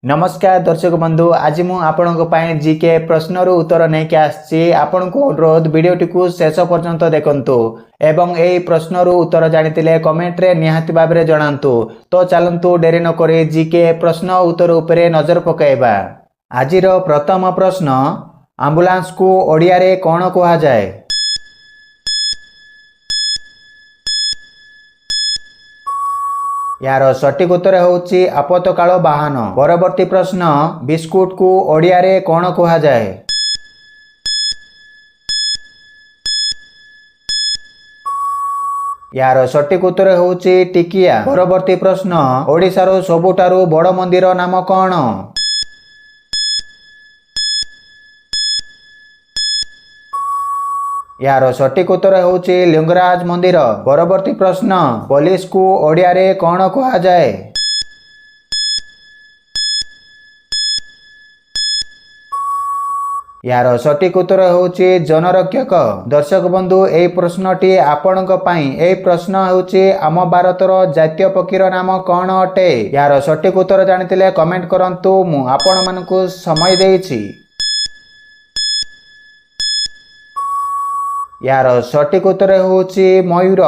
नमस्कार दर्शक बंधु आज मु आपण जीके प्रश्न उत्तर नहीं आसी आपण को अनुरोध वीडियोटी को शेष पर्यंत देखंतु एवं यही प्रश्न उत्तर जानी कमेंट रे निहाती भाव में जनातु। तो चलतु डेरी नक जीके प्रश्न उत्तर उपरे नजर पकाइबा। आजिर प्रथम प्रश्न आंबुलांस को ओडिया रे कौन कहा जाए? यार सटीक उत्तर होउची आपतकाल वाहन। परवर्ती प्रश्न बिस्कुट को ओडिया रे कौन कहा जाए? यार सटीक उत्तर होउची टिकिया। परवर्ती प्रश्न ओडिशारो सबुठारु बड़ मंदिर नाम कौन? यार सटीक उत्तर होउची लिंगराज मंदिर। परवर्ती प्रश्न पुलिस को ओडिया रे कौन कहा जाए? यार सटीक उत्तर होउची जनरक्षक। दर्शक बंधु ए प्रश्नटी आपणक पई। ए प्रश्न होउची आम भारतर जातीय पक्षीर नाम कौन अटे? यार सटीक उत्तर जानितिले कमेंट करंतु। मु आपण मानकु समय देइछि। यार सटीक उत्तर होउची मयूर।